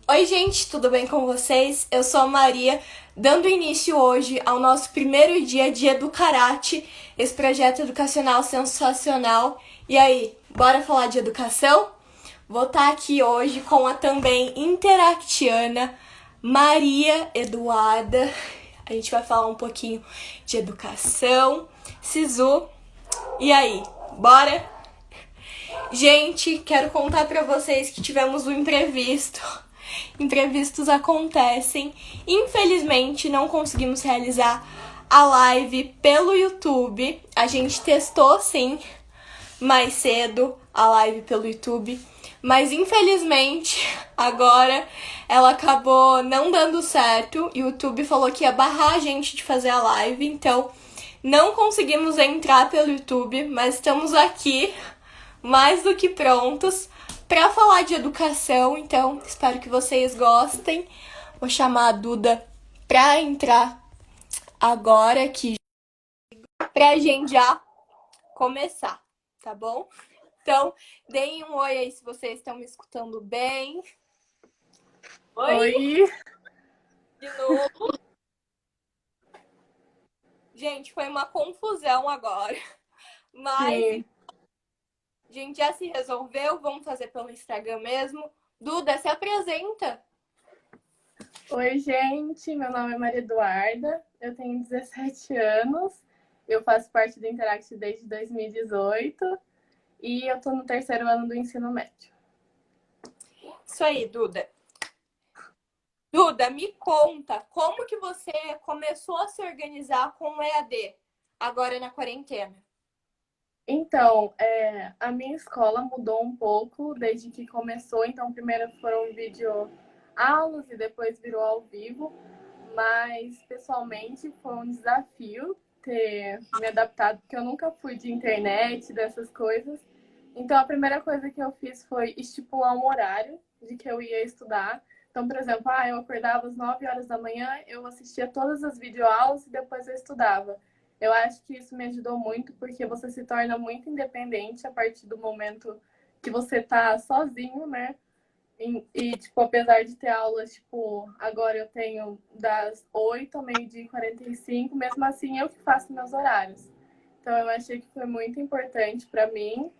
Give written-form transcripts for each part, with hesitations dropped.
Oi, gente, tudo bem com vocês? Eu sou a Maria, dando início hoje ao nosso primeiro dia de Educarate, esse projeto educacional sensacional. E aí, bora falar de educação? Vou estar aqui hoje com a também interactiana Maria Eduarda. A gente vai falar um pouquinho de educação. Sisu, e aí, bora? Gente, quero contar pra vocês que tivemos um imprevisto. Imprevistos acontecem. Infelizmente, não conseguimos realizar a live pelo YouTube. A gente testou, sim, mais cedo a live pelo YouTube. Mas, infelizmente, agora ela acabou não dando certo. O YouTube falou que ia barrar a gente de fazer a live. Então, não conseguimos entrar pelo YouTube, mas estamos aqui mais do que prontos para falar de educação. Então, espero que vocês gostem. Vou chamar a Duda para entrar agora aqui pra gente já começar, tá bom? Então, deem um oi aí se vocês estão me escutando bem. Oi, Oi, de novo. Gente, foi uma confusão agora, mas sim. a gente já se resolveu. Vamos fazer pelo Instagram mesmo. Duda, se apresenta. Oi, gente. Meu nome é Maria Eduarda. Eu tenho 17 anos. Eu faço parte do Interact desde 2018 e eu estou no terceiro ano do ensino médio. Isso aí, Duda. Duda, me conta, como que você começou a se organizar com o EAD agora na quarentena? Então, a minha escola mudou um pouco desde que começou. Então, primeiro foram vídeo aulas e depois virou ao vivo. Mas, pessoalmente, foi um desafio ter me adaptado, porque eu nunca fui de internet, dessas coisas. Então, a primeira coisa que eu fiz foi estipular um horário de que eu ia estudar. Então, por exemplo, eu acordava às 9 horas da manhã, eu assistia todas as videoaulas e depois eu estudava. Eu acho que isso me ajudou muito, porque você se torna muito independente a partir do momento que você tá sozinho, né? Tipo, apesar de ter aulas, tipo, agora eu tenho das 8 ao meio-dia e 45, mesmo assim eu que faço meus horários. Então eu achei que foi muito importante para mim,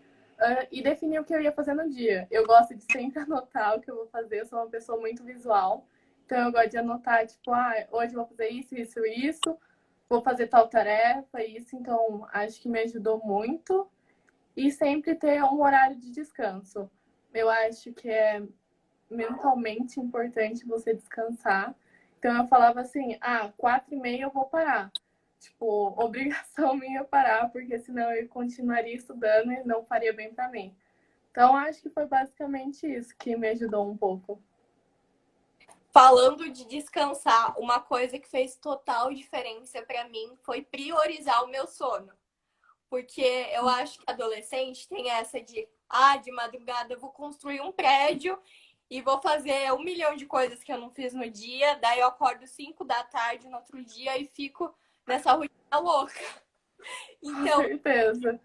e definir o que eu ia fazer no dia. Eu gosto de sempre anotar o que eu vou fazer, eu sou uma pessoa muito visual, então eu gosto de anotar, tipo, hoje eu vou fazer isso, isso, isso, vou fazer tal tarefa, isso, então acho que me ajudou muito. E sempre ter um horário de descanso. Eu acho que é mentalmente importante você descansar. Então eu falava assim, 4h30 eu vou parar. Tipo, obrigação minha parar, porque senão eu continuaria estudando e não faria bem para mim. Então acho que foi basicamente isso que me ajudou um pouco. Falando de descansar, uma coisa que fez total diferença para mim foi priorizar o meu sono. Porque eu acho que adolescente tem essa de madrugada eu vou construir um prédio e vou fazer 1 milhão de coisas que eu não fiz no dia, daí eu acordo 5 da tarde no outro dia e fico nessa rotina louca. Com Então, certeza.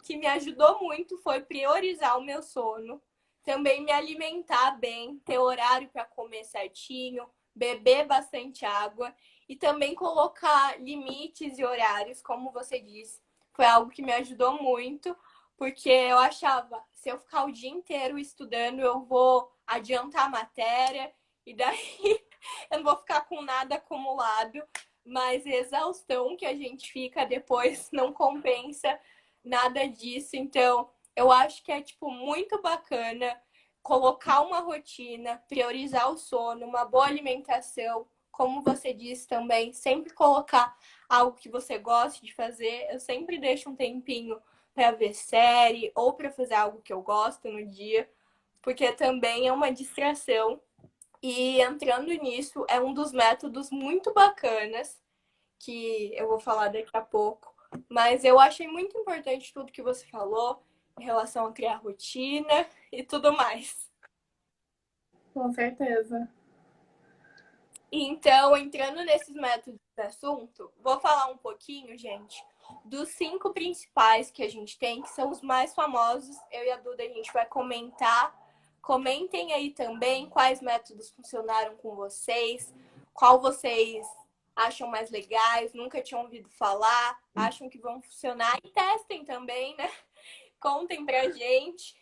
que me ajudou muito foi priorizar o meu sono, também me alimentar bem, ter horário para comer certinho, beber bastante água e também colocar limites e horários, como você disse. Foi algo que me ajudou muito, porque eu achava, se eu ficar o dia inteiro estudando, eu vou adiantar a matéria e daí eu não vou ficar com nada acumulado, mas a exaustão que a gente fica depois não compensa nada disso. Então, eu acho que é tipo muito bacana colocar uma rotina, priorizar o sono, uma boa alimentação, como você disse também, sempre colocar algo que você goste de fazer. Eu sempre deixo um tempinho para ver série ou para fazer algo que eu gosto no dia, porque também é uma distração. E entrando nisso, é um dos métodos muito bacanas que eu vou falar daqui a pouco. Mas eu achei muito importante tudo que você falou em relação a criar rotina e tudo mais. Com certeza. Então, entrando nesses métodos do assunto, vou falar um pouquinho, gente, dos 5 principais que a gente tem, que são os mais famosos. Eu e a Duda, a gente vai comentar Comentem aí também quais métodos funcionaram com vocês, qual vocês acham mais legais, nunca tinham ouvido falar, acham que vão funcionar e testem também, né? Contem pra gente.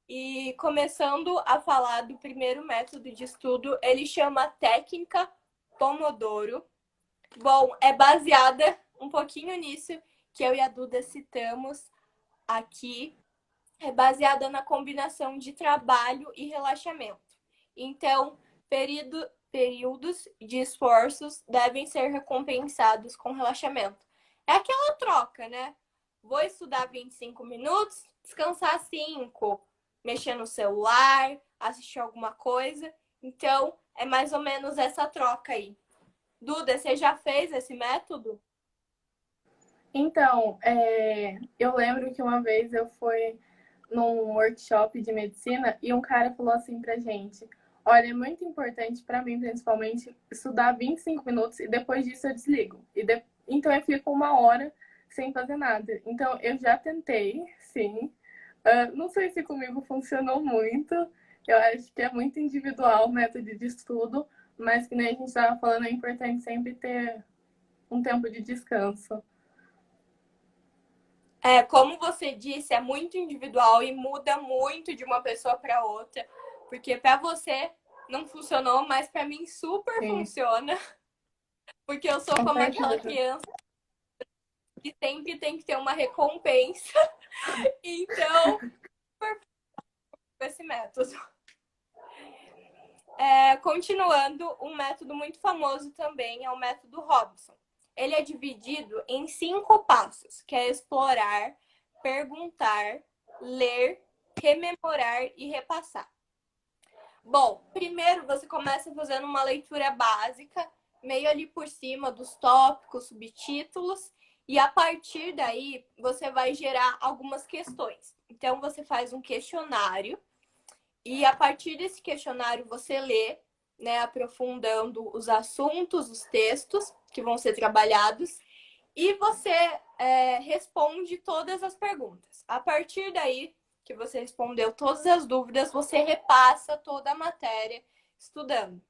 E começando a falar do primeiro método de estudo, ele chama técnica Pomodoro. Bom, é baseada um pouquinho nisso que eu e a Duda citamos aqui. É baseada na combinação de trabalho e relaxamento. Então, períodos de esforços devem ser recompensados com relaxamento. É aquela troca, né? Vou estudar 25 minutos, descansar 5, mexer no celular, assistir alguma coisa. Então, é mais ou menos essa troca aí. Duda, você já fez esse método? Então, eu lembro que uma vez eu fui num workshop de medicina e um cara falou assim pra gente: olha, é muito importante para mim, principalmente, estudar 25 minutos e depois disso eu desligo. Então eu fico 1 hora sem fazer nada. Então eu já tentei, sim. Não sei se comigo funcionou muito. Eu acho que é muito individual o método de estudo, mas que nem a gente estava falando, é importante sempre ter um tempo de descanso. É, como você disse, é muito individual e muda muito de uma pessoa para outra, porque para você não funcionou, mas para mim super Sim, funciona, porque eu sou com como aquela certeza. criança que sempre tem que ter uma recompensa. Então, esse método. Continuando, um método muito famoso também é o método Robson. Ele é dividido em 5 passos, que é explorar, perguntar, ler, rememorar e repassar. Bom, primeiro você começa fazendo uma leitura básica, meio ali por cima dos tópicos, subtítulos, e a partir daí você vai gerar algumas questões. Então você faz um questionário e a partir desse questionário você lê, né, aprofundando os assuntos, os textos que vão ser trabalhados, e você responde todas as perguntas. A partir daí que você respondeu todas as dúvidas, você repassa toda a matéria estudando.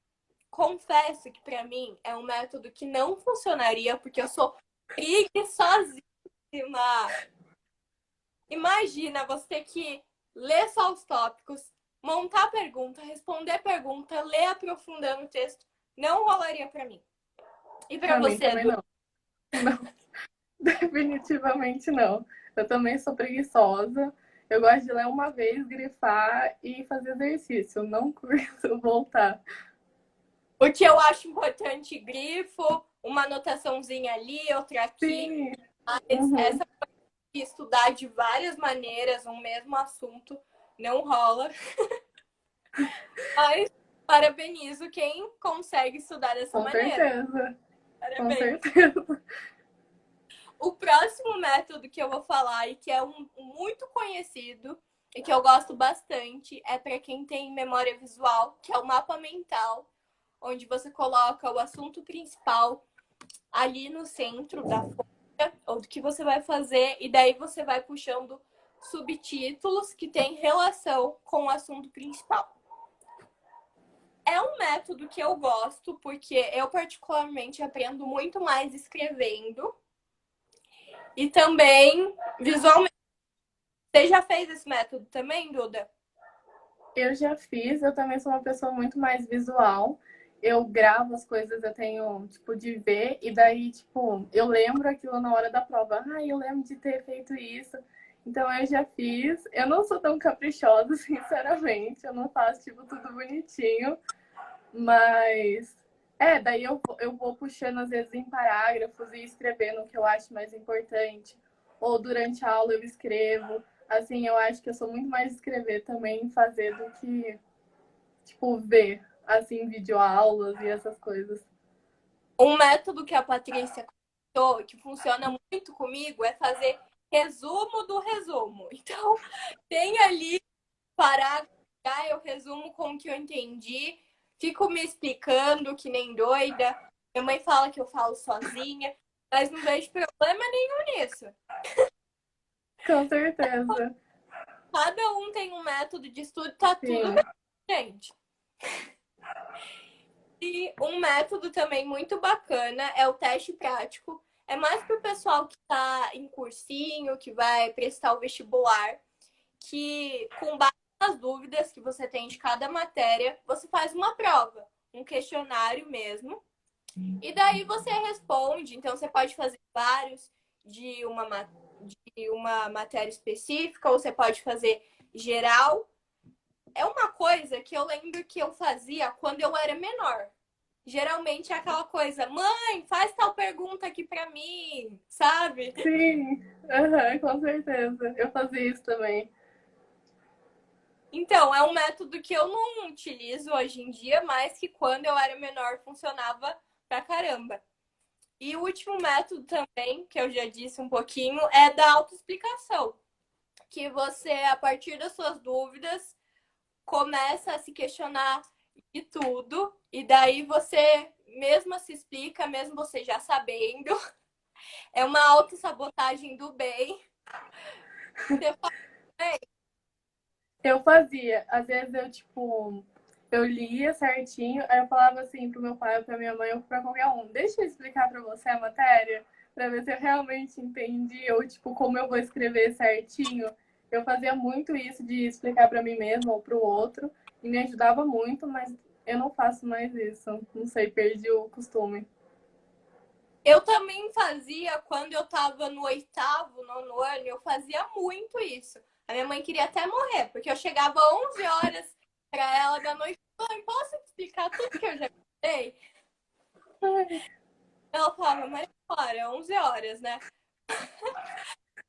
Confesso que para mim é um método que não funcionaria porque eu sou preguiçosíssima. Imagina você ter que ler só os tópicos, montar a pergunta, responder a pergunta, ler aprofundando o texto. Não rolaria para mim. E para Para mim você, também Edu? não. Não, definitivamente não. Eu também sou preguiçosa. Eu gosto de ler uma vez, grifar e fazer exercício. Eu não curto voltar. O que eu acho importante, grifo, uma anotaçãozinha ali, outra aqui. Sim. Mas Uhum. essa de estudar de várias maneiras um mesmo assunto não rola. Mas parabenizo quem consegue estudar dessa Com maneira. certeza. Com Parabéns. certeza. O próximo método que eu vou falar e que é muito conhecido e que eu gosto bastante é para quem tem memória visual, que é o mapa mental, onde você coloca o assunto principal ali no centro da folha ou do que você vai fazer e daí você vai puxando subtítulos que têm relação com o assunto principal. É um método que eu gosto porque eu particularmente aprendo muito mais escrevendo e também visualmente. Você já fez esse método também, Duda? Eu já fiz, eu também sou uma pessoa muito mais visual. Eu gravo as coisas, eu tenho, tipo, de ver, e daí, tipo, eu lembro aquilo na hora da prova. Ah, eu lembro de ter feito isso. Então eu já fiz. Eu não sou tão caprichosa, sinceramente. Eu não faço, tipo, tudo bonitinho. Mas daí eu vou puxando às vezes em parágrafos e escrevendo o que eu acho mais importante. Ou durante a aula eu escrevo. Assim, eu acho que eu sou muito mais de escrever também, fazer do que, tipo, ver, assim, videoaulas e essas coisas. Um método que a Patrícia comentou, que funciona muito comigo, é fazer resumo do resumo. Então, tem ali parágrafo, eu resumo com o que eu entendi, fico me explicando que nem doida. Minha mãe fala que eu falo sozinha, mas não vejo problema nenhum nisso. Com certeza. cada um tem um método de estudo, tá tudo Sim, bem, gente. E um método também muito bacana é o teste prático. É mais para o pessoal que está em cursinho, que vai prestar o vestibular, que com base nas dúvidas que você tem de cada matéria, você faz uma prova, um questionário mesmo, e daí você responde. Então você pode fazer vários de uma matéria específica, ou você pode fazer geral. É uma coisa que eu lembro que eu fazia quando eu era menor. Geralmente é aquela coisa, mãe, faz tal pergunta aqui pra mim, sabe? sim, uhum, com certeza. Eu fazia isso também. Então, é um método que eu não utilizo hoje em dia, mas que quando eu era menor funcionava pra caramba. E o último método também, que eu já disse um pouquinho, é da autoexplicação. Que você, a partir das suas dúvidas, começa a se questionar de tudo, e daí você mesma se explica, mesmo você já sabendo. É uma autossabotagem do bem. Você fala, "Ei, Eu fazia. Às vezes eu, tipo, eu lia certinho, aí eu falava assim pro meu pai ou pra minha mãe ou pra qualquer um, deixa eu explicar pra você a matéria, pra ver se eu realmente entendi, ou tipo, como eu vou escrever certinho. Eu fazia muito isso de explicar pra mim mesma ou pro outro, e me ajudava muito, mas eu não faço mais isso. Não sei, perdi o costume. eu também fazia quando eu tava no oitavo, nono ano, eu fazia muito isso. A minha mãe queria até morrer, porque eu chegava 11 horas pra ela da noite, mãe, posso te explicar tudo que eu já sei? Ai, Ela falava, mas para, 11 horas, né?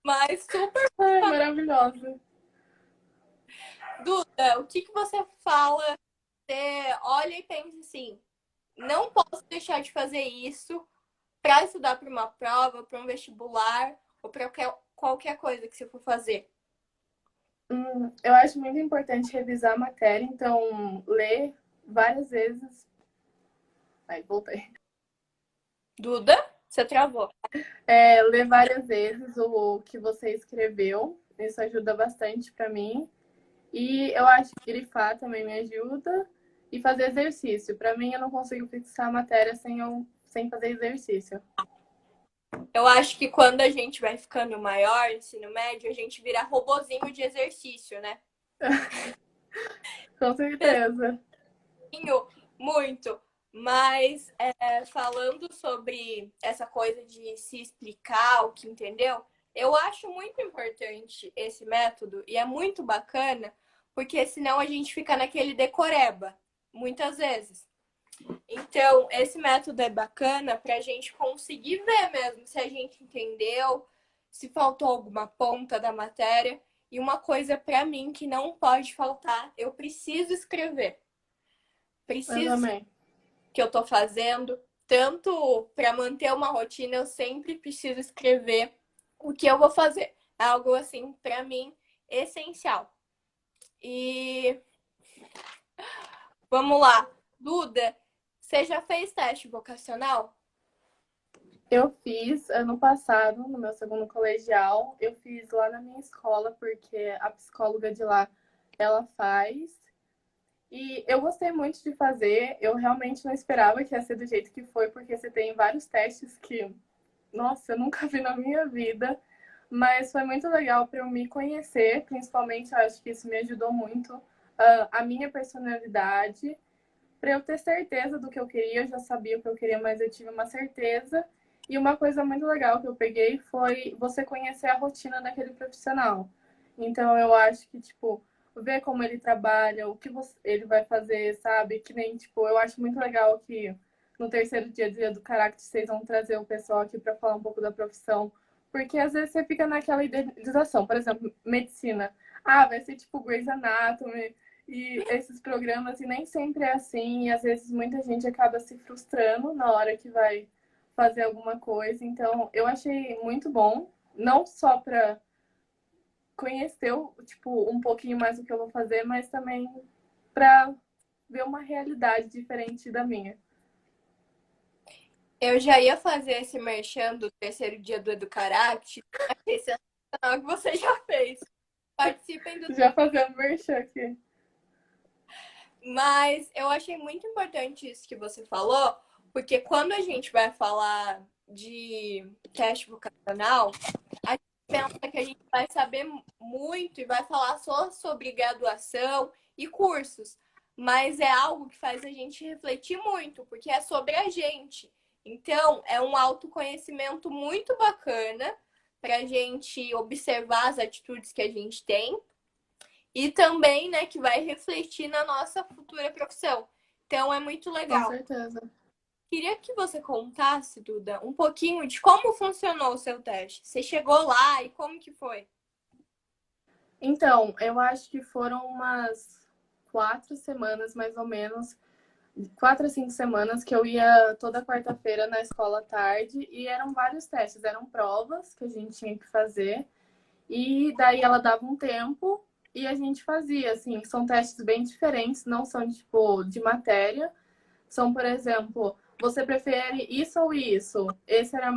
Mas super. ai, maravilhosa. Duda, o que que você fala? Você olha e pensa assim, não posso deixar de fazer isso para estudar para uma prova, para um vestibular ou para qualquer coisa que você for fazer. Eu acho muito importante revisar a matéria, então ler várias vezes. Aí, voltei. Duda, você travou. Ler várias vezes o que você escreveu, isso ajuda bastante para mim. E eu acho que grifar também me ajuda. E fazer exercício. Para mim, eu não consigo fixar a matéria sem fazer exercício. Eu acho que quando a gente vai ficando maior, ensino médio, a gente vira robozinho de exercício, né? Com certeza. Muito. Mas falando sobre essa coisa de se explicar o que entendeu, eu acho muito importante esse método e é muito bacana, porque senão a gente fica naquele decoreba, muitas vezes. Então, esse método é bacana para a gente conseguir ver mesmo se a gente entendeu, se faltou alguma ponta da matéria. E uma coisa para mim que não pode faltar, eu preciso escrever. Eu Preciso também. que eu tô fazendo, tanto para manter uma rotina, eu sempre preciso escrever o que eu vou fazer. É algo assim, para mim, essencial. E vamos lá. Duda, você já fez teste vocacional? Eu fiz ano passado, no meu segundo colegial, eu fiz lá na minha escola, porque a psicóloga de lá, ela faz. E eu gostei muito de fazer, eu realmente não esperava que ia ser do jeito que foi, porque você tem vários testes que, nossa, eu nunca vi na minha vida. Mas foi muito legal para eu me conhecer, principalmente eu acho que isso me ajudou muito, a minha personalidade, para eu ter certeza do que eu queria. Eu já sabia o que eu queria, mas eu tive uma certeza. E uma coisa muito legal que eu peguei foi você conhecer a rotina daquele profissional. Então eu acho que, tipo, ver como ele trabalha, o que ele vai fazer, sabe? Que nem, tipo, eu acho muito legal que no terceiro dia do Caráter vocês vão trazer o pessoal aqui para falar um pouco da profissão. Porque às vezes você fica naquela idealização, por exemplo, medicina. Ah, vai ser tipo Grey's Anatomy, e esses programas, e nem sempre é assim, e às vezes muita gente acaba se frustrando na hora que vai fazer alguma coisa. Então, eu achei muito bom, não só para conhecer, tipo, um pouquinho mais do que eu vou fazer, mas também para ver uma realidade diferente da minha. Eu já ia fazer esse merchan do terceiro dia do Educarate. Achei sensacional que você já fez. Participem do. Já fazendo merchan aqui. Mas eu achei muito importante isso que você falou, porque quando a gente vai falar de teste vocacional, a gente pensa que a gente vai saber muito e vai falar só sobre graduação e cursos. Mas é algo que faz a gente refletir muito, porque é sobre a gente. Então, é um autoconhecimento muito bacana para a gente observar as atitudes que a gente tem e também, né, que vai refletir na nossa futura profissão. Então é muito Com legal. certeza. Queria que você contasse, Duda, um pouquinho de como funcionou o seu teste. Você chegou lá e como que foi? Então, eu acho que foram umas 4 semanas, mais ou menos, 4 a 5 semanas que eu ia toda quarta-feira na escola à tarde e eram vários testes, eram provas que a gente tinha que fazer e daí ela dava um tempo e a gente fazia, assim, são testes bem diferentes, não são tipo de matéria, são, por exemplo, você prefere isso ou isso? Esse era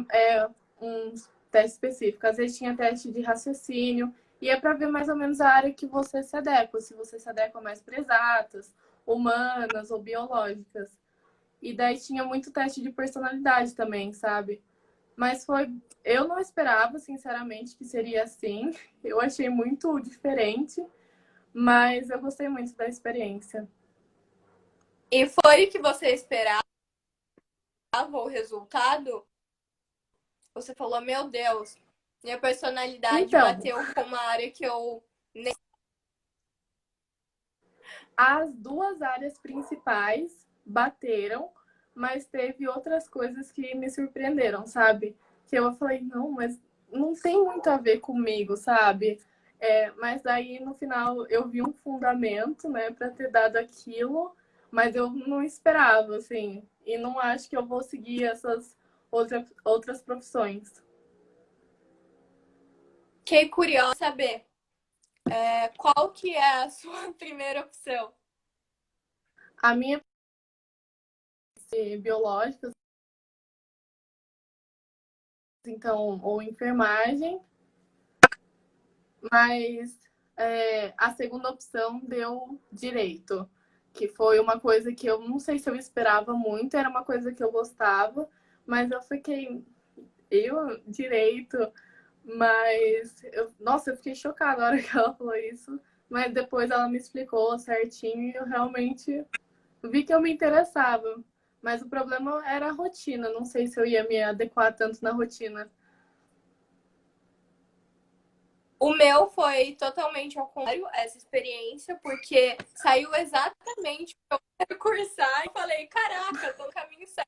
um teste específico. Às vezes tinha teste de raciocínio e é para ver mais ou menos a área que você se adequa, se você se adequa mais para exatas, humanas ou biológicas. E daí tinha muito teste de personalidade também, sabe? Mas foi. Eu não esperava, sinceramente, que seria assim. Eu achei muito diferente, mas eu gostei muito da experiência. E foi o que você esperava o resultado? Você falou, meu Deus, minha personalidade Então, bateu com uma área que eu nem. as duas áreas principais bateram, mas teve outras coisas que me surpreenderam, sabe? Que eu falei, não, mas não tem muito a ver comigo, sabe? Mas daí no final eu vi um fundamento, né, para ter dado aquilo, mas eu não esperava, assim, e não acho que eu vou seguir essas outras profissões. Fiquei curiosa de saber qual que é a sua primeira opção. A minha é biológica, então, ou enfermagem, mas a segunda opção deu direito, que foi uma coisa que eu não sei se eu esperava muito, era uma coisa que eu gostava, mas eu fiquei, direito, mas, nossa, eu fiquei chocada na hora que ela falou isso, mas depois ela me explicou certinho e eu realmente vi que eu me interessava. Mas o problema era a rotina, não sei se eu ia me adequar tanto na rotina. O meu foi totalmente ao contrário, essa experiência, porque saiu exatamente o que eu quero cursar e falei, caraca, tô no caminho certo.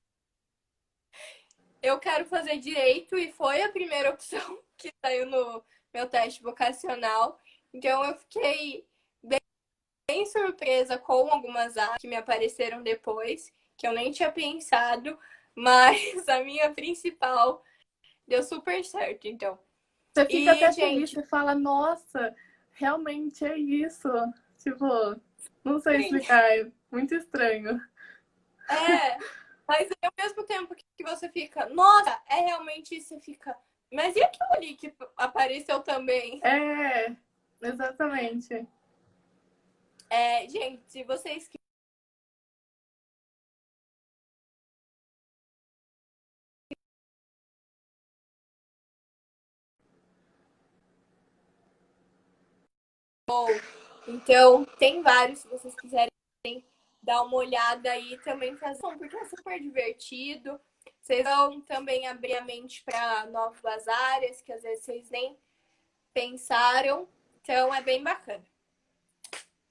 Eu quero fazer direito e foi a primeira opção que saiu no meu teste vocacional. Então eu fiquei bem surpresa com algumas áreas que me apareceram depois, que eu nem tinha pensado, mas a minha principal deu super certo, então. Você fica E, até feliz, gente, você fala, nossa, realmente é isso. Tipo, não sei sim, explicar, é muito estranho. é. Mas ao mesmo tempo que você fica, nossa, é realmente isso, você fica. Mas e aquilo ali que apareceu também? É, exatamente. Gente, se vocês então, tem vários, se vocês quiserem dar uma olhada aí também fazer, porque é super divertido. Vocês vão também abrir a mente para novas áreas que às vezes vocês nem pensaram. Então é bem bacana.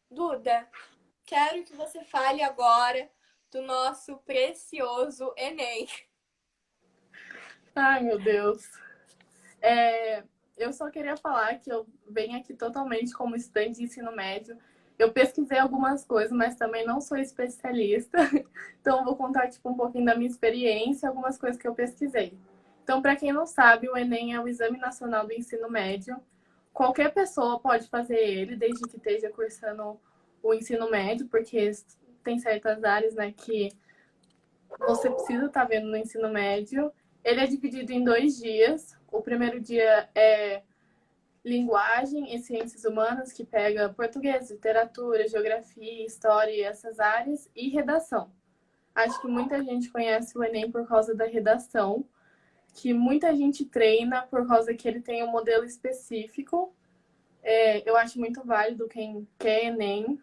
Duda, quero que você fale agora do nosso precioso Enem. Ai, meu Deus. É, eu só queria falar que eu venho aqui totalmente como estudante de ensino médio. Eu pesquisei algumas coisas, mas também não sou especialista. Então, eu vou contar tipo, um pouquinho da minha experiência, algumas coisas que eu pesquisei. Então, para quem não sabe, o Enem é o Exame Nacional do Ensino Médio. Qualquer pessoa pode fazer ele, desde que esteja cursando o ensino médio, porque tem certas áreas, né, que você precisa estar vendo no ensino médio. Ele é dividido em 2 dias. O primeiro dia é linguagem e ciências humanas, que pega português, literatura, geografia, história e essas áreas, e redação. Acho que muita gente conhece o Enem por causa da redação, que muita gente treina por causa que ele tem um modelo específico. Eu acho muito válido quem quer Enem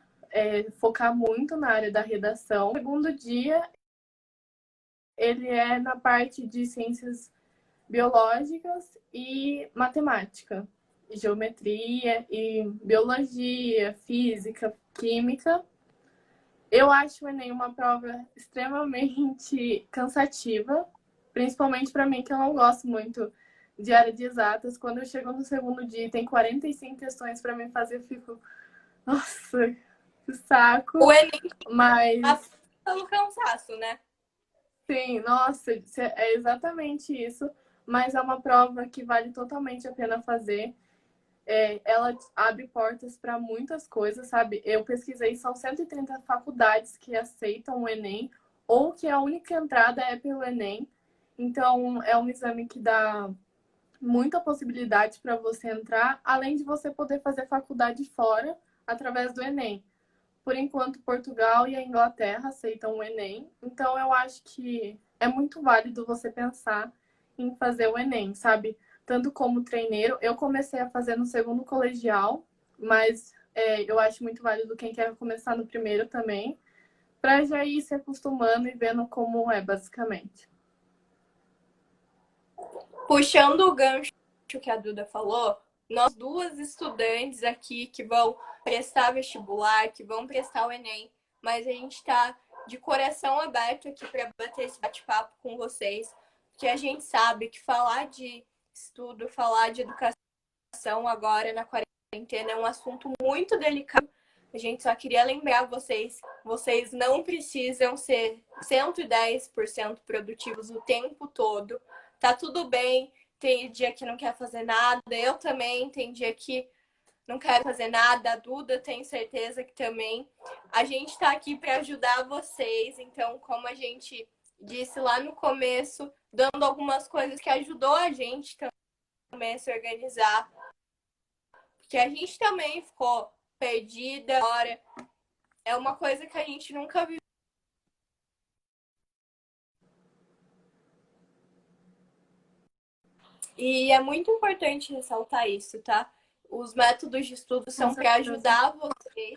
focar muito na área da redação. O segundo dia, ele é na parte de ciências biológicas e matemática, e geometria e biologia, física, química. Eu acho o Enem uma prova extremamente cansativa, principalmente para mim, que eu não gosto muito de área de exatas. Quando eu chego no segundo dia e tem 45 questões para mim fazer, eu fico, nossa, que saco. O Enem Mas pelo cansaço, né? sim, nossa, é exatamente isso. Mas é uma prova que vale totalmente a pena fazer. Ela abre portas para muitas coisas, sabe? Eu pesquisei, são 130 faculdades que aceitam o Enem, ou que a única entrada é pelo Enem. Então, é um exame que dá muita possibilidade para você entrar, além de você poder fazer faculdade fora através do Enem. Por enquanto, Portugal e a Inglaterra aceitam o Enem. Então, eu acho que é muito válido você pensar em fazer o Enem, sabe? Tanto como treineiro. Eu comecei a fazer no segundo colegial, mas eu acho muito válido quem quer começar no primeiro também, para já ir se acostumando e vendo como é, basicamente. Puxando o gancho que a Duda falou, nós duas estudantes aqui que vão prestar vestibular, que vão prestar o Enem, mas a gente está de coração aberto aqui para bater esse bate-papo com vocês, porque a gente sabe que falar de estudo, falar de educação agora na quarentena é um assunto muito delicado. A gente só queria lembrar vocês não precisam ser 110% produtivos o tempo todo. Tá tudo bem, tem dia que não quer fazer nada, eu também, tem dia que não quero fazer nada, a Duda tenho certeza que também. A gente tá aqui para ajudar vocês, então, como a gente disse lá no começo, dando algumas coisas que ajudou a gente também a se organizar, porque a gente também ficou perdida agora. É uma coisa que a gente nunca viu. E é muito importante ressaltar isso, tá? Os métodos de estudo são para ajudar vocês.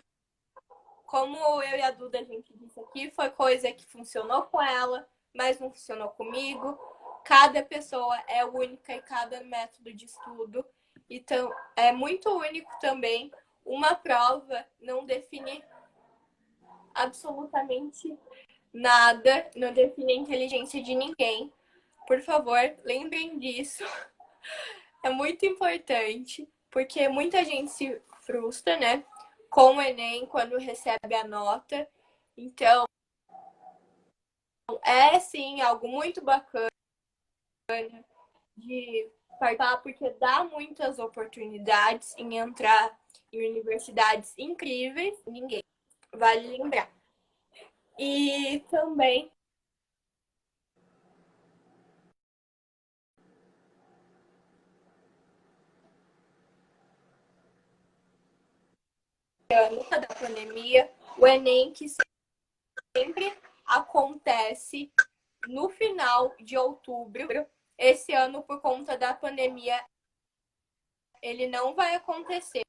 Como eu e a Duda, a gente disse aqui, foi coisa que funcionou com ela, mas não funcionou comigo. Cada pessoa é única e cada método de estudo. Então, é muito único também. Uma prova não define absolutamente nada, não define a inteligência de ninguém. Por favor, lembrem disso. É muito importante, porque muita gente se frustra, né, com o Enem quando recebe a nota. Então, é sim algo muito bacana de participar, porque dá muitas oportunidades em entrar em universidades incríveis, ninguém vale lembrar. E também da pandemia, o Enem que sempre acontece no final de outubro. Esse ano, por conta da pandemia, ele não vai acontecer.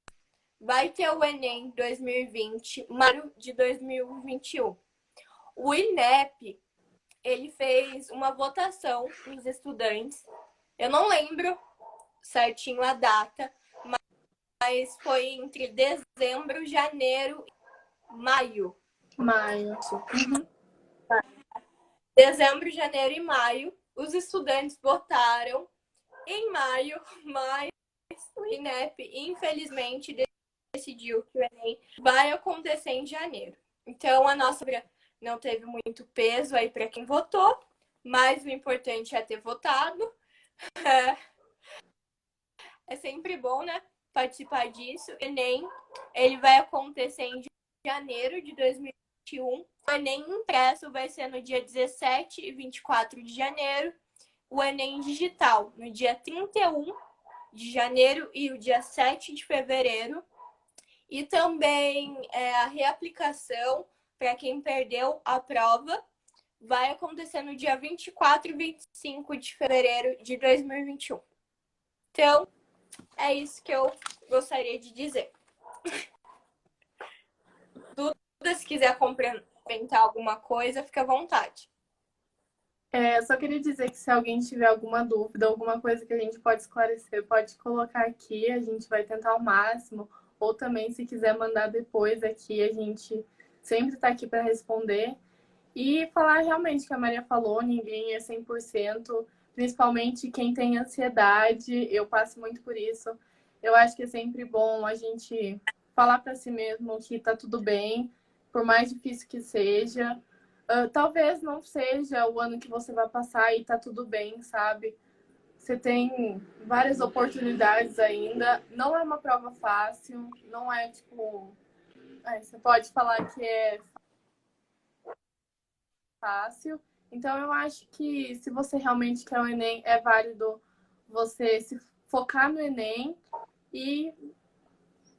Vai ter o Enem 2020, maio de 2021. O INEP, ele fez uma votação com os estudantes. Eu não lembro certinho a data, mas foi entre dezembro, janeiro e maio. Maio. Uhum. Dezembro, janeiro e maio, os estudantes votaram em maio, mas o INEP, infelizmente, decidiu que o Enem vai acontecer em janeiro. Então, a nossa não teve muito peso aí para quem votou, mas o importante é ter votado. É sempre bom, né, participar disso. O Enem, ele vai acontecer em janeiro de 2021. O Enem impresso vai ser no dia 17 e 24 de janeiro. O Enem digital no dia 31 de janeiro e o dia 7 de fevereiro. E também a reaplicação para quem perdeu a prova vai acontecer no dia 24 e 25 de fevereiro de 2021. Então, é isso que eu gostaria de dizer. Duda, se quiser complementar alguma coisa, fica à vontade. Eu só queria dizer que se alguém tiver alguma dúvida, alguma coisa que a gente pode esclarecer, pode colocar aqui, a gente vai tentar ao máximo. Ou também, se quiser mandar depois aqui, a gente sempre está aqui para responder. E falar realmente que a Maria falou, ninguém é 100%, principalmente quem tem ansiedade, eu passo muito por isso. Eu acho que é sempre bom a gente falar para si mesmo que tá tudo bem, por mais difícil que seja. Talvez não seja o ano que você vai passar e tá tudo bem, sabe? Você tem várias oportunidades ainda. Não é uma prova fácil, não é tipo. Você pode falar que é fácil. Então, eu acho que se você realmente quer o Enem, é válido você se focar no Enem e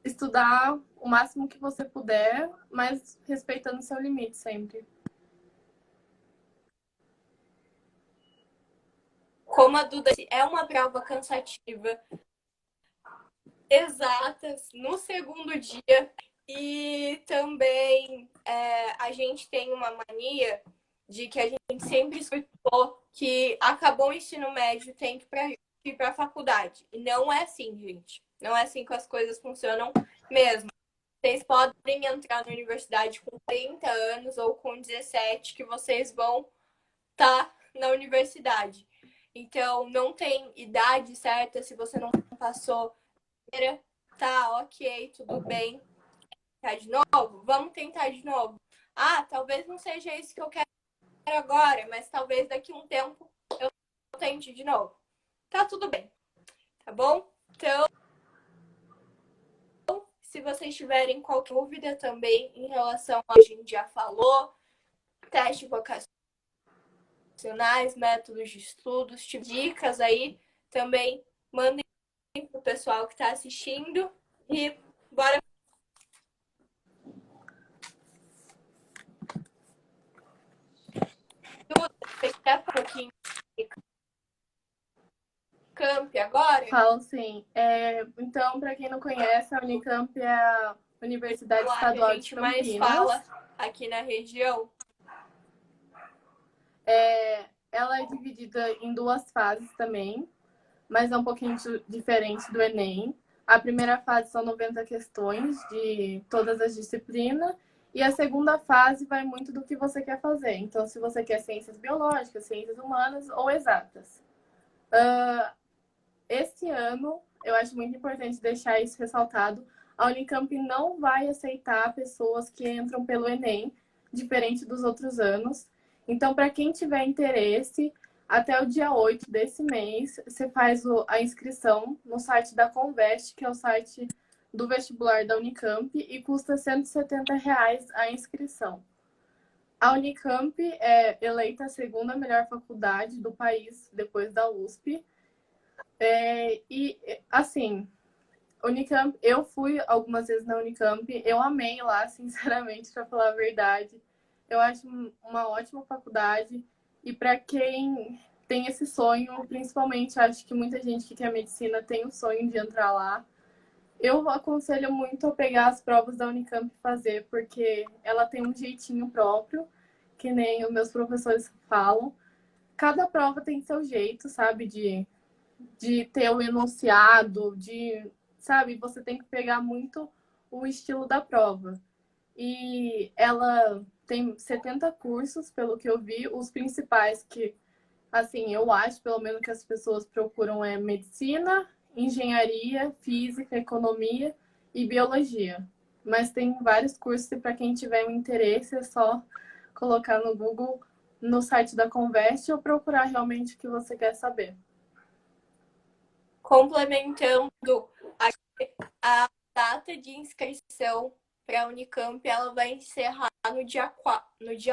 estudar o máximo que você puder, mas respeitando o seu limite sempre. Como a Duda disse, é uma prova cansativa, exatas no segundo dia. E também a gente tem uma mania de que a gente sempre escutou que acabou o ensino médio, tem que ir para a faculdade. E não é assim, gente. Não é assim que as coisas funcionam mesmo. Vocês podem entrar na universidade com 30 anos ou com 17, que vocês vão estar na universidade. Então, não tem idade certa. Se você não passou, tá ok, tudo bem. Tentar de novo? Vamos tentar de novo. Ah, talvez não seja isso que eu quero agora, mas talvez daqui a um tempo eu tente de novo. Tá tudo bem, tá bom? Então, se vocês tiverem qualquer dúvida também em relação ao que a gente já falou, teste vocacionais, métodos de estudos, dicas aí, também mandem pro pessoal que está assistindo e bora. Você quer um pouquinho de Unicamp agora? Falo sim. Então, para quem não conhece, a Unicamp é a Universidade Estadual de Campinas. A gente mais fala aqui na região. Ela é dividida em duas fases também, mas é um pouquinho diferente do Enem. A primeira fase são 90 questões de todas as disciplinas, e a segunda fase vai muito do que você quer fazer. Então, se você quer ciências biológicas, ciências humanas ou exatas. Esse ano, eu acho muito importante deixar isso ressaltado, a Unicamp não vai aceitar pessoas que entram pelo Enem, diferente dos outros anos. Então, para quem tiver interesse, até o dia 8 desse mês, você faz a inscrição no site da Conveste, que é o site do vestibular da Unicamp, e custa R$ 170 a inscrição. A Unicamp é eleita a segunda melhor faculdade do país, depois da USP. Assim, Unicamp, eu fui algumas vezes na Unicamp, eu amei lá, sinceramente, para falar a verdade. Eu acho uma ótima faculdade e para quem tem esse sonho, principalmente acho que muita gente que quer medicina tem o sonho de entrar lá. Eu aconselho muito a pegar as provas da Unicamp e fazer, porque ela tem um jeitinho próprio, que nem os meus professores falam. Cada prova tem seu jeito, sabe, de ter o enunciado, sabe, você tem que pegar muito o estilo da prova. E ela tem 70 cursos, pelo que eu vi, os principais que, assim, eu acho, pelo menos que as pessoas procuram é medicina, engenharia, física, economia e biologia. Mas tem vários cursos e para quem tiver um interesse é só colocar no Google, no site da Conveste ou procurar realmente o que você quer saber. Complementando, a data de inscrição para a Unicamp ela vai encerrar no dia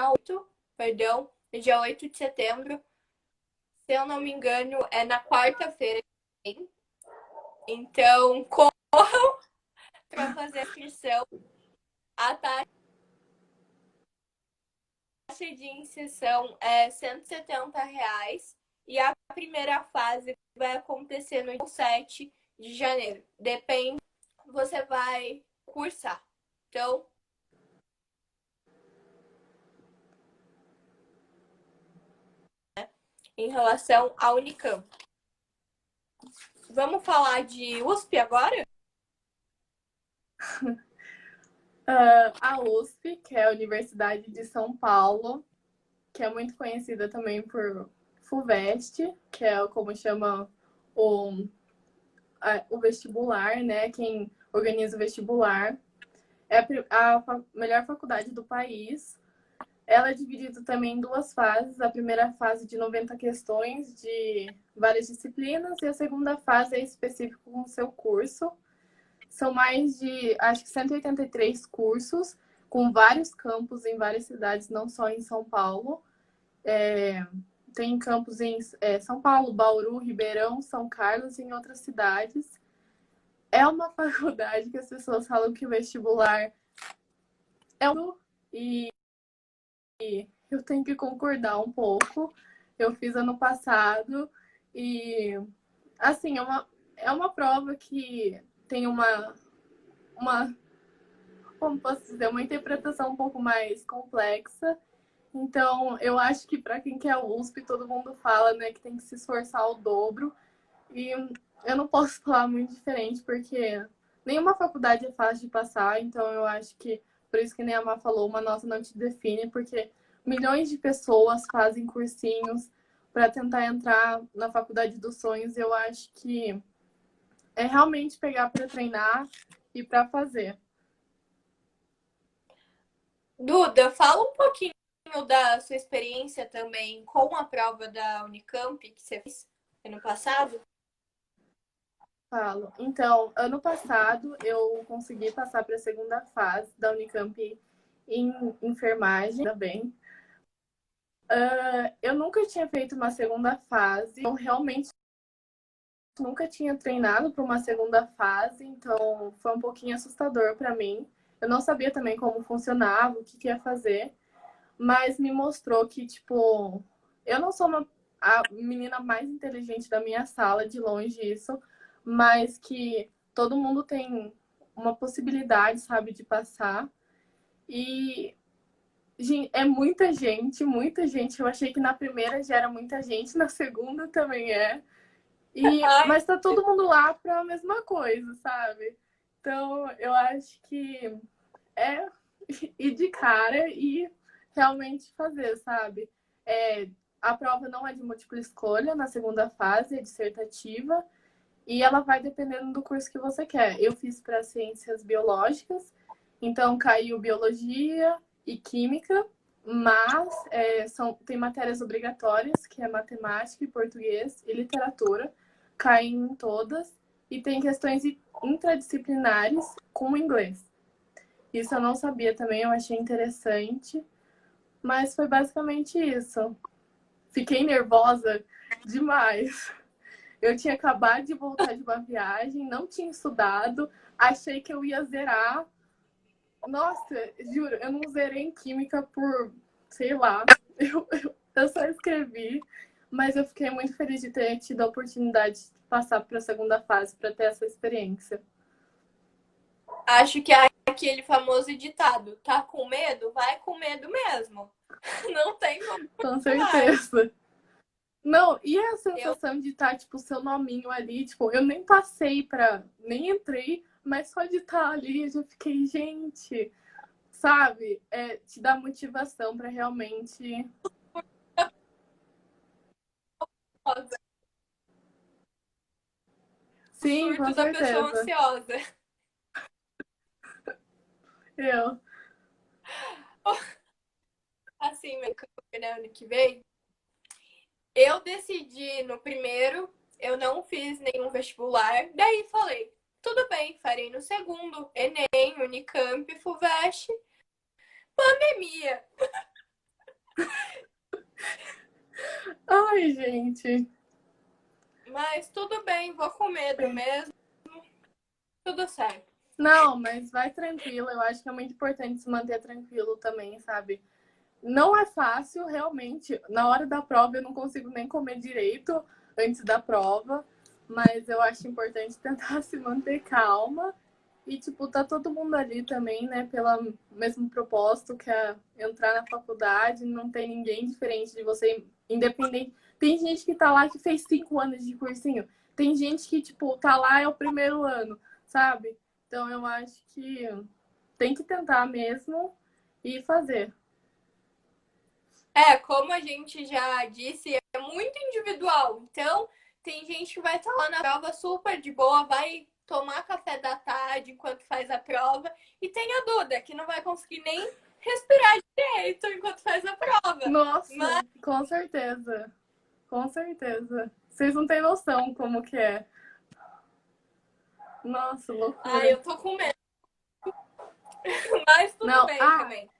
8, perdão, no dia 8 de setembro. Se eu não me engano, é na quarta-feira. Então, corram para fazer a inscrição. A taxa de inscrição é R$ 170 e a primeira fase vai acontecer no dia 7 de janeiro. Depende, você vai cursar. Então, em relação à Unicamp. Vamos falar de USP agora? A USP, que é a Universidade de São Paulo, que é muito conhecida também por FUVEST, que é como chama o vestibular, né? Quem organiza o vestibular. É a melhor faculdade do país. Ela é dividida também em duas fases. A primeira fase de 90 questões de várias disciplinas e a segunda fase é específica com o seu curso. São mais de, acho que 183 cursos, com vários campos em várias cidades, não só em São Paulo. Tem campos em São Paulo, Bauru, Ribeirão, São Carlos e em outras cidades. É uma faculdade que as pessoas falam que o vestibular é um... E eu tenho que concordar um pouco. Eu fiz ano passado e, assim, é uma prova que tem como posso dizer, uma interpretação um pouco mais complexa. Então, eu acho que para quem quer o USP, todo mundo fala, né, que tem que se esforçar o dobro. E eu não posso falar muito diferente, porque nenhuma faculdade é fácil de passar. Então, eu acho que, por isso que nem a Má falou, uma nota não te define, porque milhões de pessoas fazem cursinhos para tentar entrar na faculdade dos sonhos. Eu acho que é realmente pegar para treinar e para fazer. Duda, fala um pouquinho da sua experiência também com a prova da Unicamp que você fez ano passado. Falo. Então, ano passado eu consegui passar para a segunda fase da Unicamp em enfermagem também. Eu nunca tinha feito uma segunda fase, eu realmente nunca tinha treinado para uma segunda fase, então foi um pouquinho assustador para mim. Eu não sabia também como funcionava, o que ia fazer, mas me mostrou que, tipo, eu não sou a menina mais inteligente da minha sala, de longe isso, mas que todo mundo tem uma possibilidade, sabe, de passar. E é muita gente, muita gente. Eu achei que na primeira já era muita gente, na segunda também é. Mas tá todo mundo lá para a mesma coisa, sabe? Então, eu acho que é ir de cara e realmente fazer, sabe? A prova não é de múltipla escolha na segunda fase, é dissertativa, e ela vai dependendo do curso que você quer. Eu fiz para ciências biológicas, então caiu biologia e química, mas tem matérias obrigatórias, que é matemática, português e literatura, caem em todas, e tem questões intradisciplinares com inglês. Isso eu não sabia também, eu achei interessante, mas foi basicamente isso. Fiquei nervosa demais. Eu tinha acabado de voltar de uma viagem, não tinha estudado, achei que eu ia zerar. Nossa, juro, eu não zerei em química por, sei lá, eu só escrevi, mas eu fiquei muito feliz de ter tido a oportunidade de passar para a segunda fase para ter essa experiência. Acho que é aquele famoso ditado: tá com medo? Vai com medo mesmo. Não tem como. Com certeza. Não, e a sensação de estar, tipo, seu nominho ali, tipo, eu nem passei nem entrei, mas só de estar ali, eu já fiquei, gente, sabe? Te dá motivação para realmente... O Sim, com surto da pessoa certeza. ansiosa. Eu. Assim, né, ano que vem, eu decidi no primeiro, eu não fiz nenhum vestibular, daí falei, tudo bem, farei no segundo, Enem, Unicamp, FUVEST, pandemia. Ai, gente. Mas tudo bem, vou com medo mesmo. tudo certo. Não, mas vai tranquilo. Eu acho que é muito importante se manter tranquilo também, sabe? Não é fácil, realmente. Na hora da prova eu não consigo nem comer direito antes da prova, mas eu acho importante tentar se manter calma e, tipo, tá todo mundo ali também, né, pelo mesmo propósito, que é entrar na faculdade, não tem ninguém diferente de você, independente. Tem gente que tá lá que fez 5 anos de cursinho, tem gente que, tipo, tá lá é o primeiro ano, sabe? Então eu acho que tem que tentar mesmo e fazer. Como a gente já disse, é muito individual. Então, tem gente que vai estar lá na prova super de boa, vai tomar café da tarde enquanto faz a prova. E tem a Duda, que não vai conseguir nem respirar direito enquanto faz a prova. Nossa, Mas, com certeza. Com certeza. Vocês não têm noção como que é. Nossa, loucura. eu tô com medo. Mas tudo Não, bem também.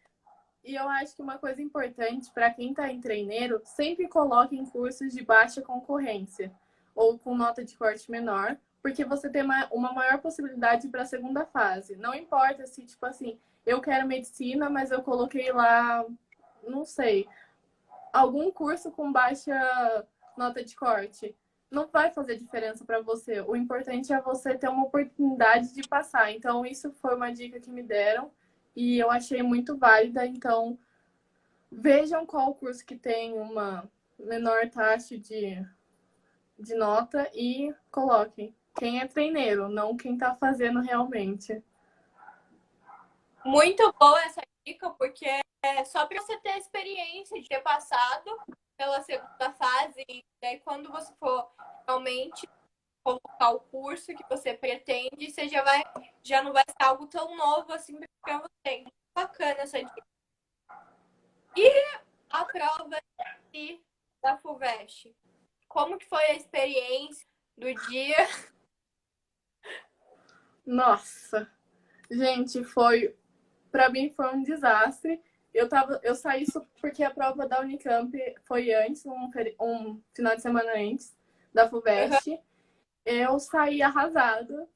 e eu acho que uma coisa importante para quem está em treineiro, sempre coloque em cursos de baixa concorrência ou com nota de corte menor, porque você tem uma maior possibilidade para a segunda fase. Não importa se, tipo assim, eu quero medicina, mas eu coloquei lá, não sei, algum curso com baixa nota de corte. Não vai fazer diferença para você. O importante é você ter uma oportunidade de passar. Então, isso foi uma dica que me deram e eu achei muito válida. Então, vejam qual curso que tem uma menor taxa de nota e coloquem. Quem é treineiro, não quem está fazendo realmente. Muito boa essa dica, porque é só para você ter a experiência de ter passado pela segunda fase. E daí, quando você for realmente colocar o curso que você pretende, você já não vai ser algo tão novo assim para você. Muito bacana essa dica. E a prova da FUVEST? Como que foi a experiência do dia? Nossa, gente, para mim foi um desastre. Eu saí porque a prova da Unicamp foi antes, um final de semana antes da Uhum. FUVEST. Eu saí arrasada.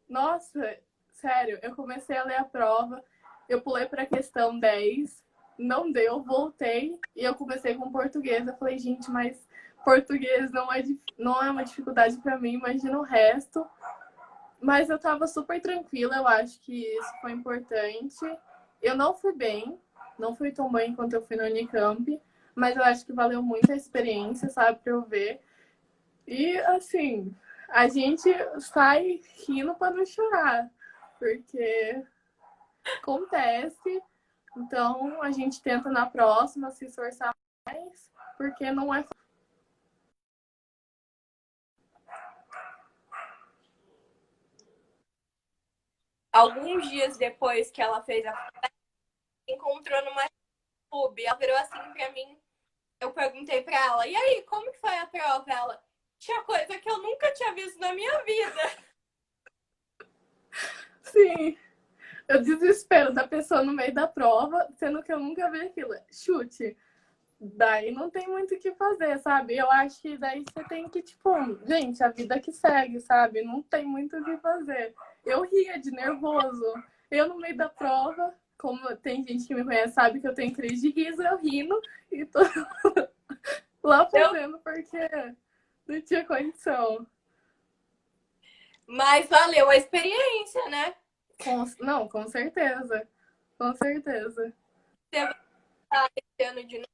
Nossa, sério, eu comecei a ler a prova, eu pulei para a questão 10, não deu, voltei e eu comecei com português. Eu falei, gente, mas português não é uma dificuldade para mim, imagina o resto. Mas eu tava super tranquila, eu acho que isso foi importante. Eu não fui bem, não fui tão bem quanto eu fui no Unicamp, mas eu acho que valeu muito a experiência, sabe, pra eu ver. E, assim, a gente sai rindo para não chorar, porque acontece. Então, a gente tenta na próxima se esforçar mais, porque não é. Alguns dias depois que ela fez a FUVEST, encontrou numa clube. Ela virou assim para mim. Eu perguntei para ela, e aí, como que foi a prova? Ela, tinha coisa que eu nunca tinha visto na minha vida. Sim, eu desespero da pessoa no meio da prova, sendo que eu nunca vi aquilo. Chute. Daí não tem muito o que fazer, sabe? Eu acho que daí você tem que, tipo, gente, a vida que segue, sabe? Não tem muito o que fazer. Eu ria de nervoso. Eu, no meio da prova, como tem gente que me conhece, sabe que eu tenho crise de riso, eu rindo e tô lá Eu, fazendo porque não tinha condição. mas valeu a experiência, né? Não, com certeza. Com certeza. Você vai prestar esse ano de novo?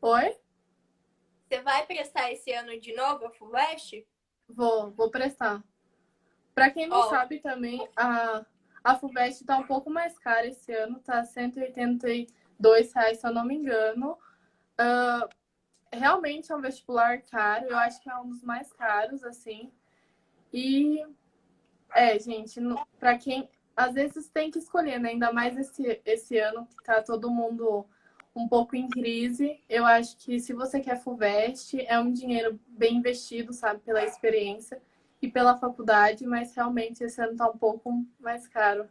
Oi? Você vai prestar esse ano de novo a FUVEST? Vou prestar. Para quem não Ó, sabe também, a FUVEST está um pouco mais cara esse ano, tá R$ 182, se eu não me engano. Realmente é um vestibular caro, eu acho que é um dos mais caros, assim. E, gente, para quem. Às vezes tem que escolher, né? Ainda mais esse ano que tá todo mundo um pouco em crise. Eu acho que se você quer FUVEST, é um dinheiro bem investido, sabe? Pela experiência e pela faculdade, mas realmente esse ano tá um pouco mais caro.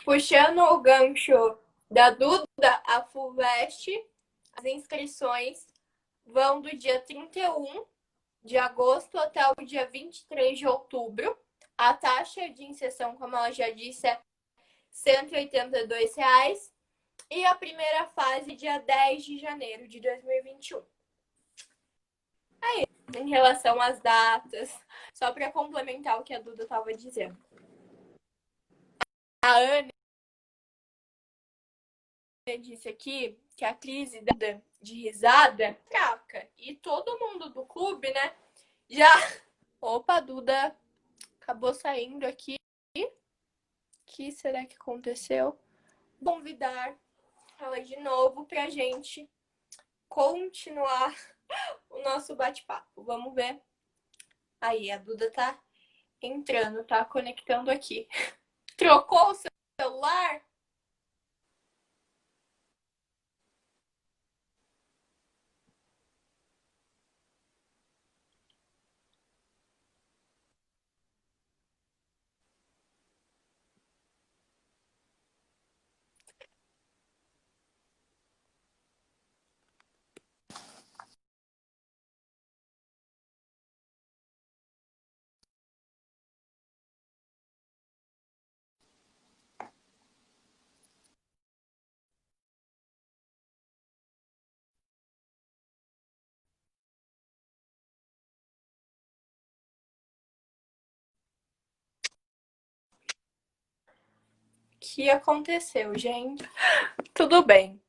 puxando o gancho da Duda, a FUVEST, as inscrições vão do dia 31 de agosto até o dia 23 de outubro. A taxa de inserção, como ela já disse, é R$ 182. E a primeira fase, dia 10 de janeiro de 2021. Aí, em relação às datas, só para complementar o que a Duda estava dizendo. A Ana disse aqui que a crise de risada fraca. E todo mundo do clube, né, já... Opa, a Duda acabou saindo aqui. O que será que aconteceu? Vou convidar ela de novo pra gente continuar o nosso bate-papo. Vamos ver. Aí, a Duda tá entrando, tá conectando aqui. Trocou o celular? O que aconteceu, gente? Tudo bem.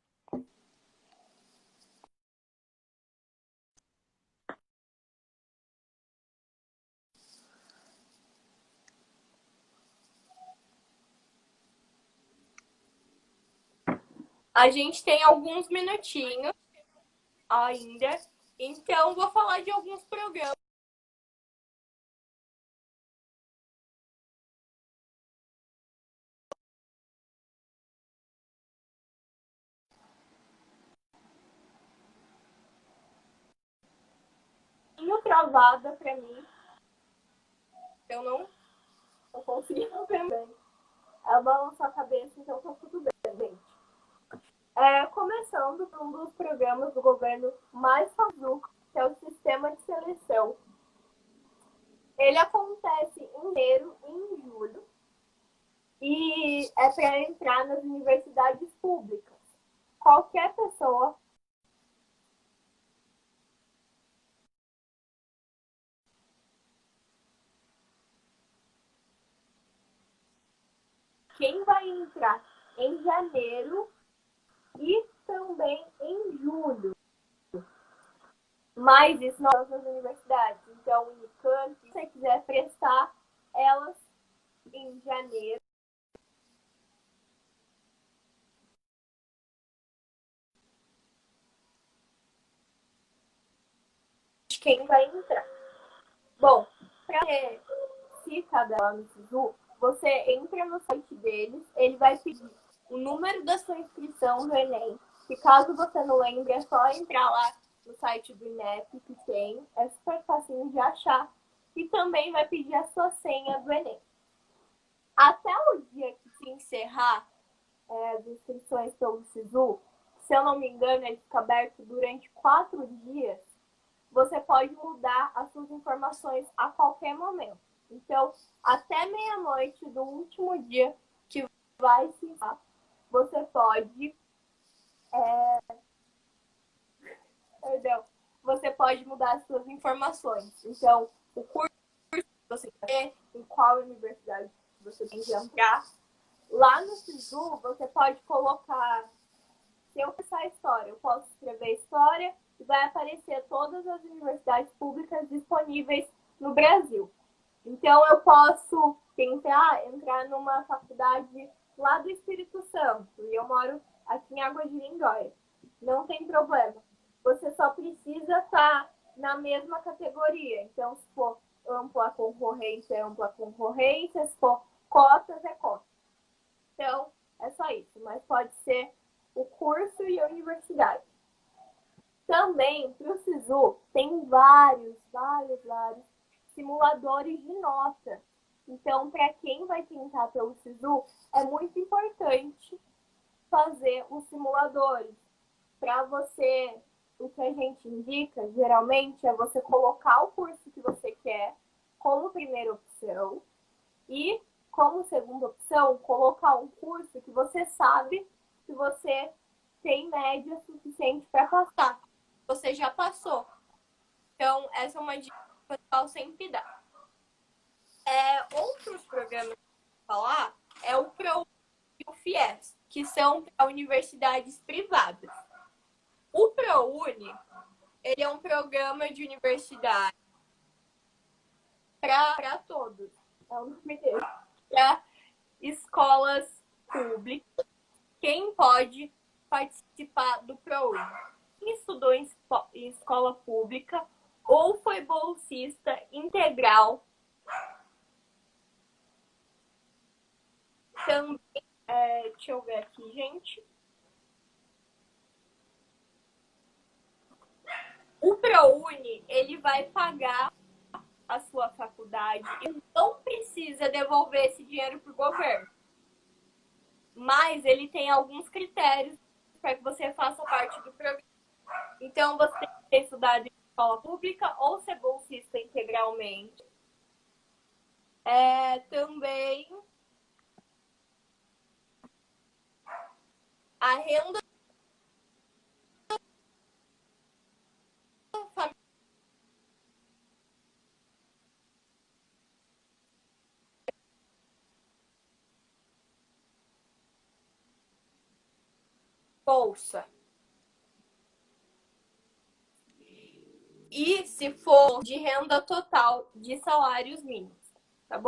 A gente tem alguns minutinhos ainda, então vou falar de alguns programas. Travada pra mim. Eu não consegui ver bem. Ela balançou a cabeça, então tá tudo bem, gente. Começando por um dos programas do governo mais famoso, que é o Sistema de Seleção. Ele acontece em janeiro e em julho e é para entrar nas universidades públicas. Qualquer pessoa quem vai entrar em janeiro e também em julho. Mas isso não é nas universidades. Então, o Unicamp, se você quiser prestar, elas em janeiro. Quem vai entrar? Bom, para se cadastrar no SISU, você entra no site deles, ele vai pedir o número da sua inscrição no Enem. E caso você não lembre, é só entrar lá no site do INEP que tem, é super fácil de achar. E também vai pedir a sua senha do Enem. Até o dia que se encerrar as inscrições pelo SISU, se eu não me engano, ele fica aberto durante 4 dias, você pode mudar as suas informações a qualquer momento. Então, até meia-noite do último dia que vai se encerrar, você pode você pode mudar as suas informações. Então, o curso que você quer, em qual universidade você tem que entrar. Lá no SISU, você pode colocar, se eu pensar história, eu posso escrever história e vai aparecer todas as universidades públicas disponíveis no Brasil. Então, eu posso entrar numa faculdade lá do Espírito Santo, e eu moro aqui em Águas de Lindóia. Não tem problema. Você só precisa estar na mesma categoria. Então, se for ampla concorrência, é ampla concorrência. Se for cotas, é cota. Então, é só isso. Mas pode ser o curso e a universidade. Também, para o SISU, tem vários simuladores de nota. Então, para quem vai tentar pelo SISU, é muito importante fazer os simuladores para você o que a gente indica, geralmente, é você colocar o curso que você quer como primeira opção e, como segunda opção, colocar um curso que você sabe que você tem média suficiente para passar. Você já passou. Então, essa é uma dica que o pessoal sempre dá. Outros programas que eu vou falar é o ProUni e o FIES, que são para universidades privadas. O ProUni, ele é um programa de universidade para todos. É o nome dele. Para escolas públicas. Quem pode participar do ProUni? Quem estudou em escola pública ou foi bolsista integral também. Deixa eu ver aqui, gente. O ProUni, ele vai pagar a sua faculdade e não precisa devolver esse dinheiro para o governo. Mas ele tem alguns critérios para que você faça parte do programa. Então, você tem que ter estudado em escola pública ou ser bolsista integralmente. Também a renda familiar. Bolsa. E se for de renda total de salários mínimos, tá bom?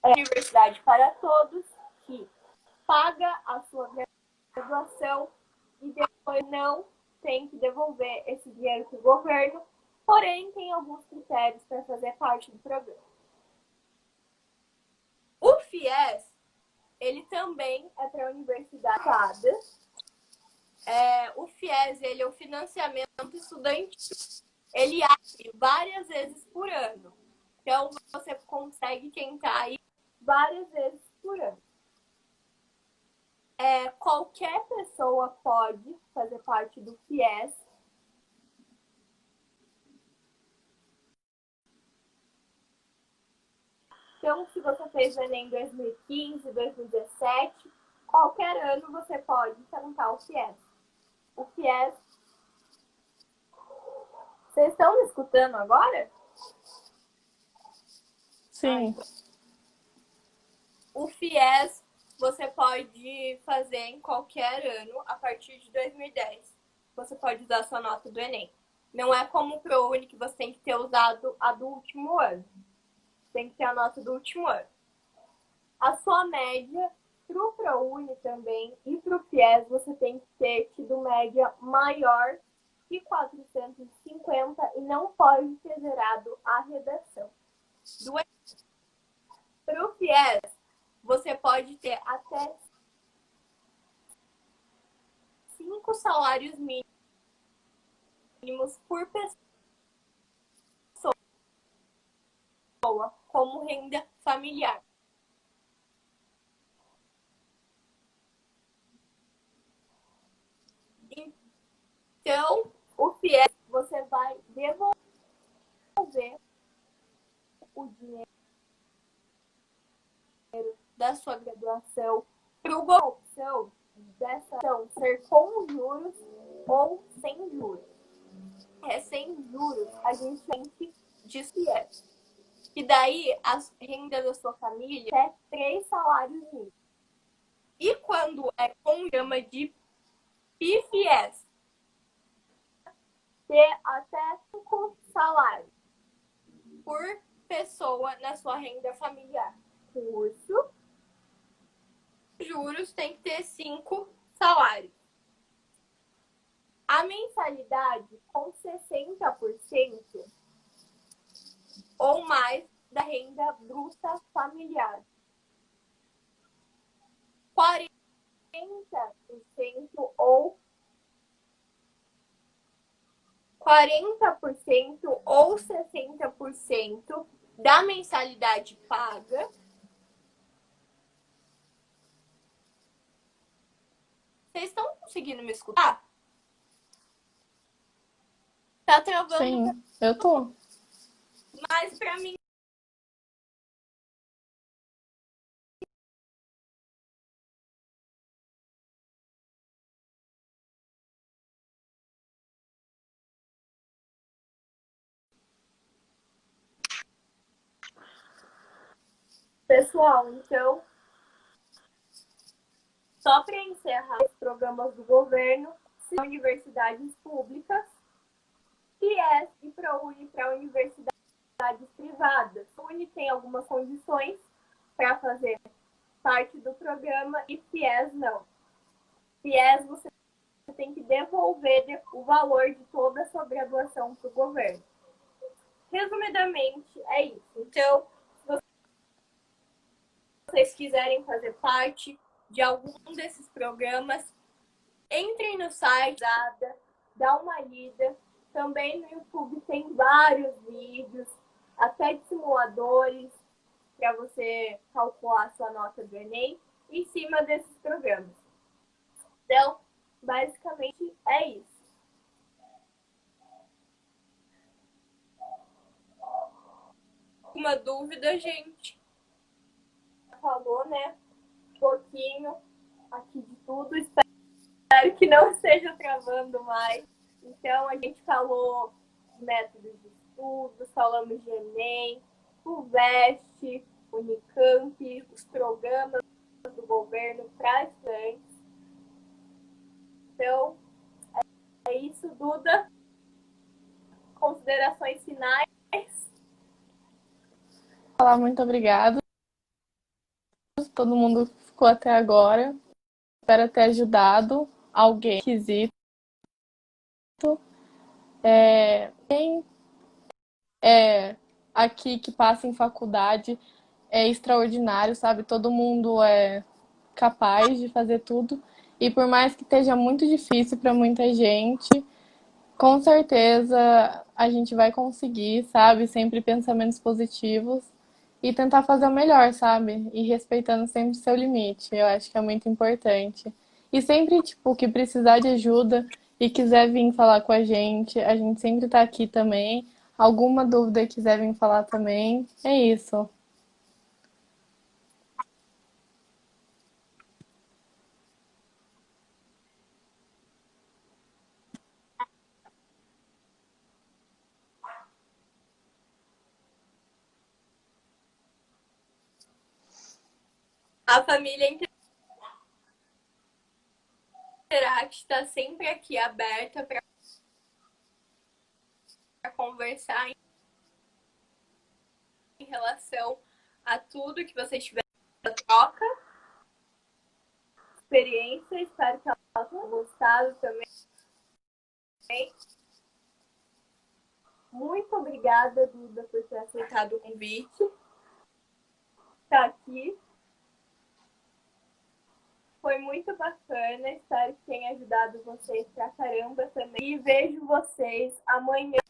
É a universidade para todos que paga a sua graduação e depois não tem que devolver esse dinheiro para o governo, porém tem alguns critérios para fazer parte do programa. O FIES, ele também é para universidades. O FIES, ele é o financiamento estudantil. Ele abre várias vezes por ano. Então, você consegue tentar aí várias vezes por ano. Qualquer pessoa pode fazer parte do FIES. Então, se você fez o Enem em 2015, 2017, qualquer ano você pode tentar o FIES. O FIES... Vocês estão me escutando agora? Sim. O FIES você pode fazer em qualquer ano a partir de 2010. Você pode usar a sua nota do Enem. Não é como o ProUni que você tem que ter usado a do último ano. Tem que ter a nota do último ano. A sua média para o ProUni também e para o FIES você tem que ter tido média maior que 450 e não pode ter zerado a redação. Para o FIES, você pode ter até 5 salários mínimos por pessoa como renda familiar. Então, o FIES, você vai devolver o dinheiro da sua graduação para o governo. Opção dessa opção ser com juros ou sem juros. Sem juros, a gente diz FIES. E daí, a renda da sua família é 3 salários mínimos. E quando é com gama de PIFIES, ter até 5 salários por pessoa na sua renda familiar. Curso, juros tem que ter 5 salários. A mensalidade com 60% ou mais da renda bruta familiar. 40% ou 60% da mensalidade paga Vocês estão conseguindo me escutar? Tá travando. Sim, eu tô. Mas pra mim. Pessoal, então, só para encerrar os programas do governo, são universidades públicas, FIES e ProUni para universidades privadas. A UNI tem algumas condições para fazer parte do programa e FIES não. FIES você tem que devolver o valor de toda a sua graduação para o governo. Resumidamente, é isso. Então, se vocês quiserem fazer parte de algum desses programas, entrem no site, dá uma lida. Também no YouTube tem vários vídeos, até de simuladores, para você calcular a sua nota do Enem em cima desses programas. Então, basicamente é isso. Uma dúvida, gente? Falou, né? Um pouquinho aqui de tudo. Espero que não esteja travando mais. Então, a gente falou de métodos de estudos, falamos de Enem, FUVEST, Unicamp, os programas do governo para estudantes. Então, é isso, Duda. Considerações finais? Falar muito obrigado. Todo mundo ficou até agora. Espero ter ajudado alguém quesito. Quem é aqui que passa em faculdade é extraordinário, sabe? Todo mundo é capaz de fazer tudo. E por mais que esteja muito difícil para muita gente, com certeza a gente vai conseguir, sabe? Sempre pensamentos positivos e tentar fazer o melhor, sabe? E respeitando sempre o seu limite. Eu acho que é muito importante. E sempre, tipo, que precisar de ajuda e quiser vir falar com a gente sempre tá aqui também. Alguma dúvida quiser vir falar também, é isso. A família Interact está sempre aqui aberta para conversar em relação a tudo que vocês tiverem troca, experiência. Espero que elas tenham gostado também. Muito obrigada, Duda, por ter aceitado o convite. Tá aqui. Foi muito bacana. Espero que tenha ajudado vocês pra caramba também. E vejo vocês amanhã.